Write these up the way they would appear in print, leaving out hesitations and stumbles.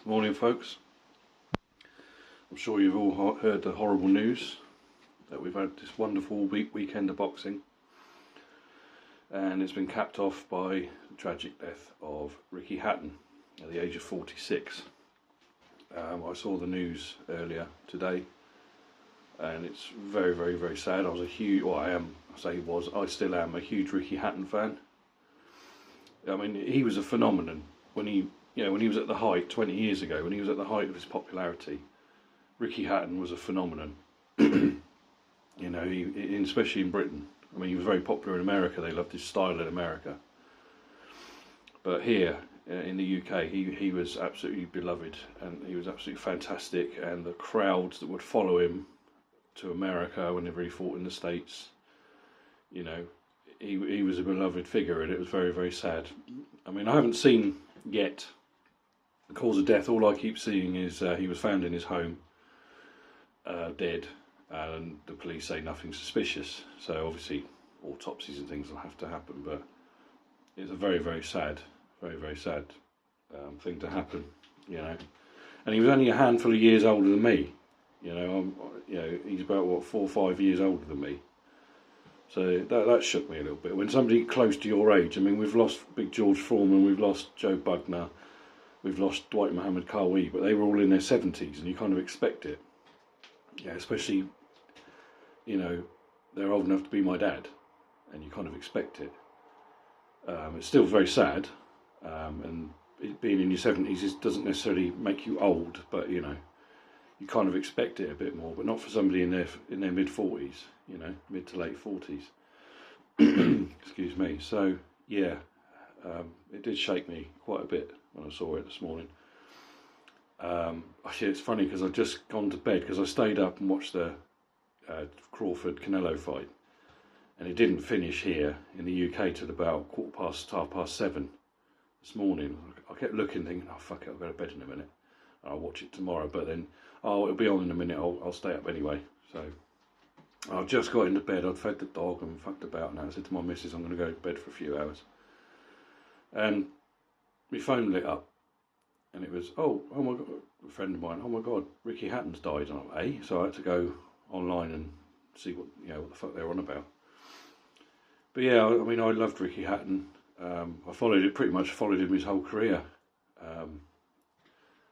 Morning, folks. I'm sure you've all heard the horrible news that we've had this wonderful weekend of boxing, and it's been capped off by the tragic death of Ricky Hatton at the age of 46. I saw the news earlier today, and it's very, very, very sad. I was a huge, well, I still am a huge Ricky Hatton fan. I mean, he was a phenomenon when he was at the height 20 years ago, when he was at the height of his popularity. Ricky Hatton was a phenomenon. Especially in Britain. I mean, he was very popular in America. They loved his style in America. But here in the UK, he was absolutely beloved, and he was absolutely fantastic. And the crowds that would follow him to America whenever he fought in the States, he was a beloved figure, and it was very, very sad. I mean, I haven't seen yet the cause of death. All I keep seeing is he was found in his home, dead, and the police say nothing suspicious. So obviously autopsies and things will have to happen, but it's a very, very sad thing to happen, And he was only a handful of years older than me. He's about 4 or 5 years older than me. So that shook me a little bit. When somebody close to your age, I mean, we've lost Big George Foreman, we've lost Joe Bugner, we've lost Dwight Muhammad Qawi, but they were all in their 70s, and you kind of expect it. Yeah, especially, they're old enough to be my dad, and you kind of expect it. It's still very sad, and being in your 70s doesn't necessarily make you old, but you kind of expect it a bit more, but not for somebody in their mid-40s, mid to late 40s. Excuse me. So yeah, it did shake me quite a bit when I saw it this morning. Actually, it's funny because I've just gone to bed because I stayed up and watched the Crawford-Canelo fight, and it didn't finish here in the UK till about 7:15 this morning. I kept looking, thinking, oh fuck it, I'll go to bed in a minute, and I'll watch it tomorrow. But then, it'll be on in a minute. I'll stay up anyway. So I just got into bed. I'd fed the dog and fucked about, and I said to my missus, I'm going to go to bed for a few hours. And my phone lit up, and it was, oh my god, a friend of mine, oh my god, Ricky Hatton's died. And I'm like, so I had to go online and see what the fuck they were on about. But yeah, I mean, I loved Ricky Hatton. I pretty much followed him his whole career. I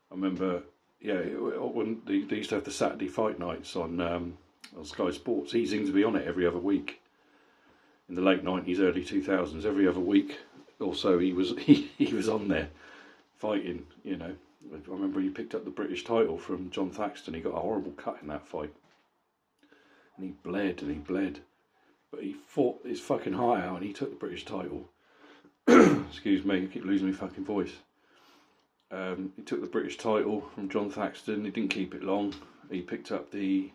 remember, when they used to have the Saturday fight nights on Sky Sports. He seemed to be on it every other week. In the late 90s, early 2000s, every other week or so he was on there fighting. I remember he picked up the British title from John Thaxton. He got a horrible cut in that fight, and he bled, but he fought his fucking heart out, and he took the British title. Excuse me, I keep losing my fucking voice. He took the British title from John Thaxton. He didn't keep it long. He picked up the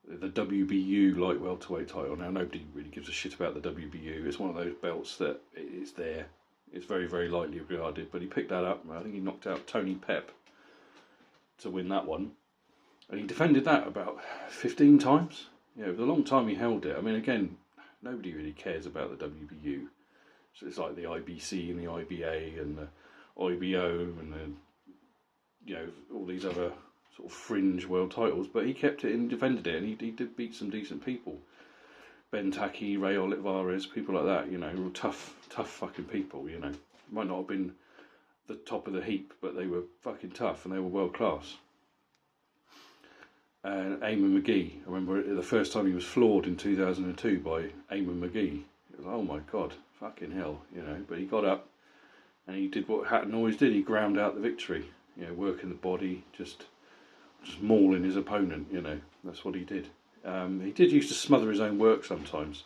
WBU light welterweight title. Now, nobody really gives a shit about the WBU. It's one of those belts that is there. It's very, very lightly regarded, but he picked that up. I think he knocked out Tony Pep to win that one. And he defended that about 15 times. It was a long time he held it. I mean, again, nobody really cares about the WBU. So it's like the IBC and the IBA and the IBO and all these other sort of fringe world titles. But he kept it and defended it, and he did beat some decent people. Ben Taki, Ray Olivares, people like that, real tough fucking people, Might not have been the top of the heap, but they were fucking tough, and they were world class. And Eamon McGee, I remember the first time he was floored in 2002 by Eamon McGee. It was, oh my god, fucking hell, But he got up, and he did what Hatton always did. He ground out the victory, working the body, just mauling his opponent, That's what he did. He did used to smother his own work sometimes.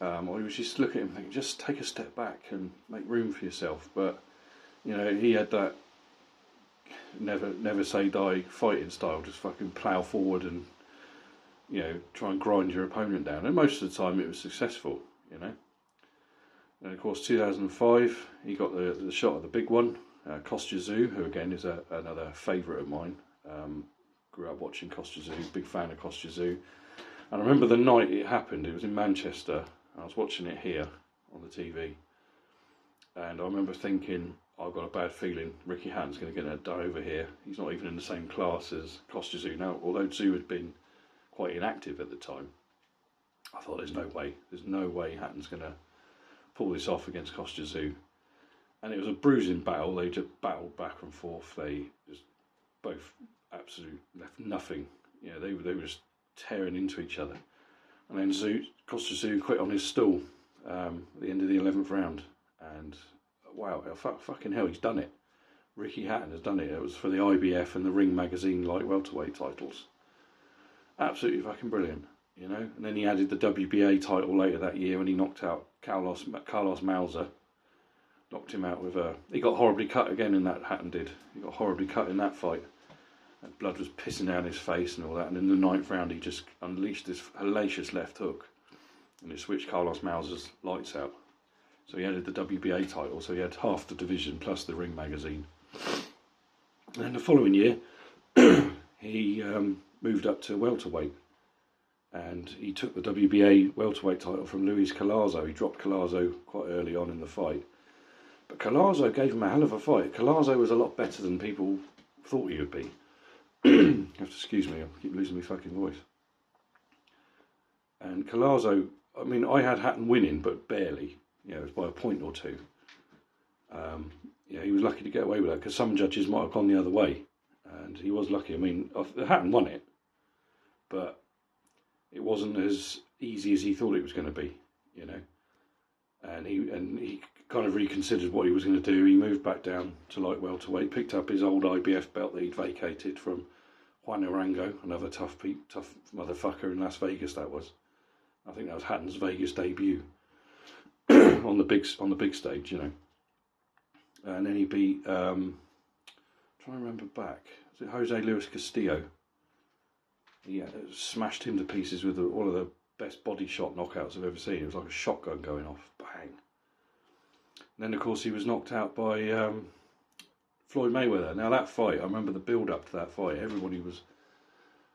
Or he was just looking at him thinking, just take a step back and make room for yourself. But, he had that never say die fighting style, just fucking plough forward and, try and grind your opponent down. And most of the time it was successful, And of course, 2005, he got the shot at the big one, Kostya Tszyu, who again is another favourite of mine. Grew up watching Kostya Tszyu, big fan of Kostya Tszyu. And I remember the night it happened, it was in Manchester. I was watching it here on the TV. And I remember thinking, I've got a bad feeling Ricky Hatton's going to get it done over here. He's not even in the same class as Kostya now, although Tszyu had been quite inactive at the time. I thought there's no way Hatton's going to pull this off against Kostya. And it was a bruising battle. They just battled back and forth. They just both absolutely left nothing. You know, they were just tearing into each other. And then Kostya quit on his stool at the end of the 11th round. And wow, fucking hell, he's done it. Ricky Hatton has done it. It was for the IBF and the Ring magazine light welterweight titles. Absolutely fucking brilliant, you know. And then he added the WBA title later that year when he knocked out Carlos Mauser. Knocked him out with a... He got horribly cut again in that, Hatton did. He got horribly cut in that fight. And blood was pissing down his face and all that. And in the 9th round, he just unleashed this hellacious left hook. And it switched Carlos Mauser's lights out. So he added the WBA title, so he had half the division plus the Ring magazine. And then the following year, he moved up to welterweight. And he took the WBA welterweight title from Luis Collazo. He dropped Collazo quite early on in the fight. But Collazo gave him a hell of a fight. Collazo was a lot better than people thought he would be. You have to excuse me, I keep losing my fucking voice. And Collazo, I mean, I had Hatton winning, but barely. You know, it was by a point or two. Yeah, he was lucky to get away with that, because some judges might have gone the other way. And he was lucky. I mean, Hatton won it, but it wasn't as easy as he thought it was going to be, you know. And he kind of reconsidered what he was going to do. He moved back down to light welterweight, picked up his old IBF belt that he'd vacated from Juan Arango, another tough motherfucker in Las Vegas. That was, I think that was Hatton's Vegas debut on the big stage, you know. And then he beat, trying to remember back, was it Jose Luis Castillo? He smashed him to pieces with one of the best body shot knockouts I've ever seen. It was like a shotgun going off, bang. And then of course he was knocked out by Floyd Mayweather. Now that fight, I remember the build up to that fight. Everybody was,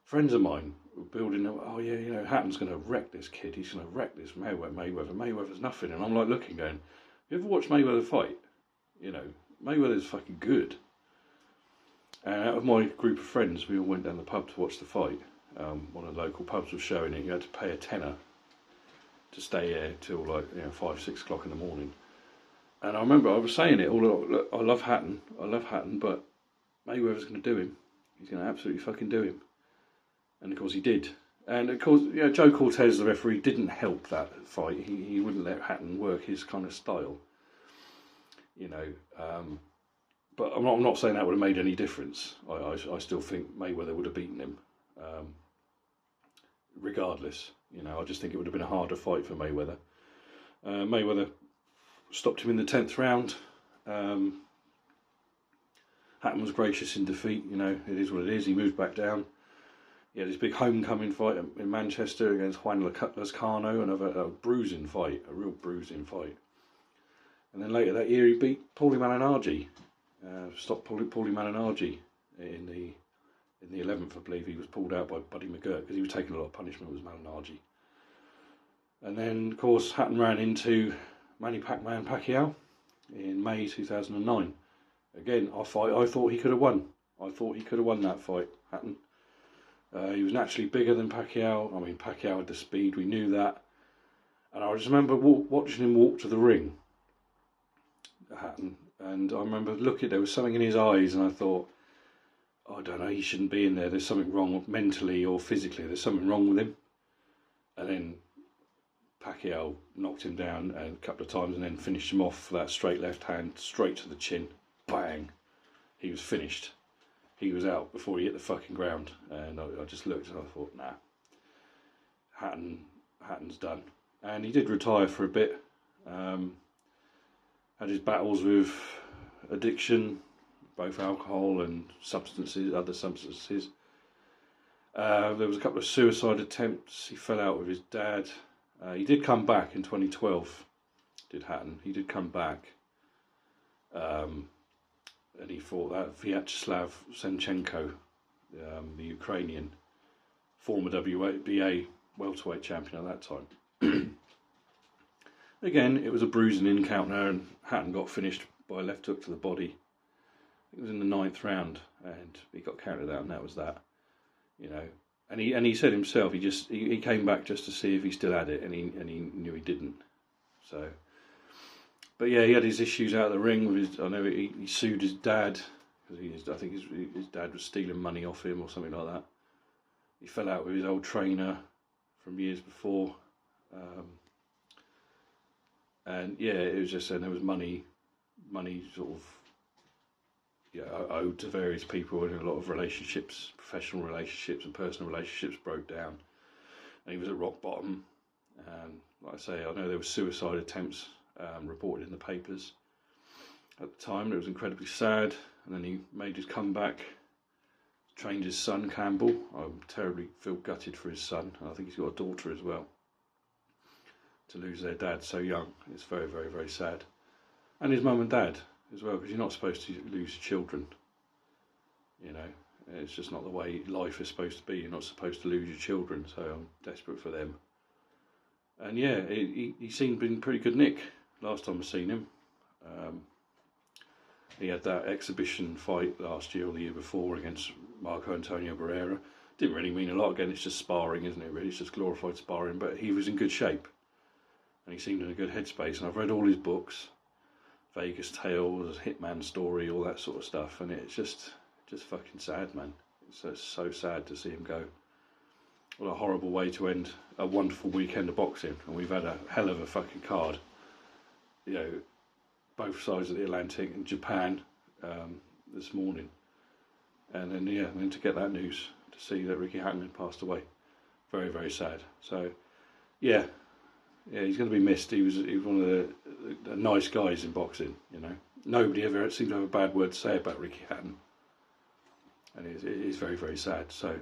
friends of mine were building, oh yeah, you know, Hatton's going to wreck this kid. He's going to wreck this Mayweather. Mayweather's nothing. And I'm like looking, going, you ever watched Mayweather fight? You know, Mayweather's fucking good. And out of my group of friends, we all went down the pub to watch the fight. One of the local pubs was showing it. You had to pay a tenner to stay there till like 5, 6 o'clock in the morning. And I remember I was saying it all. Look, I love Hatton, but Mayweather's going to do him. He's going to absolutely fucking do him. And of course he did. And of course, Joe Cortez, the referee, didn't help that fight. He wouldn't let Hatton work his kind of style. You know, but I'm not saying that would have made any difference. I still think Mayweather would have beaten him. Regardless, I just think it would have been a harder fight for Mayweather. Mayweather stopped him in the 10th round. Hatton was gracious in defeat. It is what it is. He moved back down. He had his big homecoming fight in Manchester against Juan Lascano, another bruising fight, a real bruising fight. And then later that year he beat Paulie Malignaggi. Stopped Paulie Malignaggi in the 11th, I believe. He was pulled out by Buddy McGirt because he was taking a lot of punishment with Malignaggi. And then, of course, Hatton ran into Manny Pacquiao in May 2009. Again, a fight I thought he could have won. I thought he could have won that fight, Hatton. He was naturally bigger than Pacquiao. I mean, Pacquiao had the speed, we knew that. And I just remember watching him walk to the ring, Hatton. And I remember looking, there was something in his eyes, and I thought, I don't know, he shouldn't be in there. There's something wrong mentally or physically. There's something wrong with him. And then Pacquiao knocked him down a couple of times and then finished him off for that straight left hand, straight to the chin. Bang. He was finished. He was out before he hit the fucking ground. And I just looked and I thought, nah, Hatton's done. And he did retire for a bit. Had his battles with addiction, both alcohol and other substances. There was a couple of suicide attempts. He fell out with his dad. He did come back in 2012, did Hatton. He did come back. And he fought that Vyacheslav Senchenko, the Ukrainian, former WBA welterweight champion at that time. Again, it was a bruising encounter and Hatton got finished by a left hook to the body. It was in the 9th round, and he got counted out, and that was that. You know, and he said himself he came back just to see if he still had it, and he knew he didn't. So, but yeah, he had his issues out of the ring with his. I know he sued his dad because I think his dad was stealing money off him or something like that. He fell out with his old trainer from years before, and yeah, it was just, and there was money sort of, yeah, owed to various people, and a lot of relationships, professional relationships and personal relationships broke down, and he was at rock bottom. And like I say, I know there were suicide attempts reported in the papers at the time. It was incredibly sad, and then he made his comeback, trained his son Campbell. I terribly feel gutted for his son, and I think he's got a daughter as well. To lose their dad so young, it's very, very, very sad. And his mum and dad as well, because you're not supposed to lose your children. You know, it's just not the way life is supposed to be. You're not supposed to lose your children, so I'm desperate for them. And yeah, he seemed in pretty good nick last time I seen him. He had that exhibition fight last year or the year before against Marco Antonio Barrera. Didn't really mean a lot. Again, it's just sparring, isn't it? Really, it's just glorified sparring. But he was in good shape, and he seemed in a good headspace. And I've read all his books, Vegas Tales, Hitman Story, all that sort of stuff. And it's just fucking sad, man. It's so sad to see him go. What a horrible way to end a wonderful weekend of boxing. And we've had a hell of a fucking card. You know, both sides of the Atlantic, in Japan this morning. And then, yeah, and then to get that news, to see that Ricky Hatton had passed away. Very, very sad. So, yeah, he's going to be missed. He was one of the nice guys in boxing, you know. Nobody ever seemed to have a bad word to say about Ricky Hatton. And it is very, very sad. So,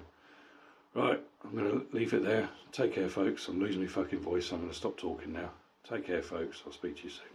right, I'm going to leave it there. Take care, folks. I'm losing my fucking voice, so I'm going to stop talking now. Take care, folks. I'll speak to you soon.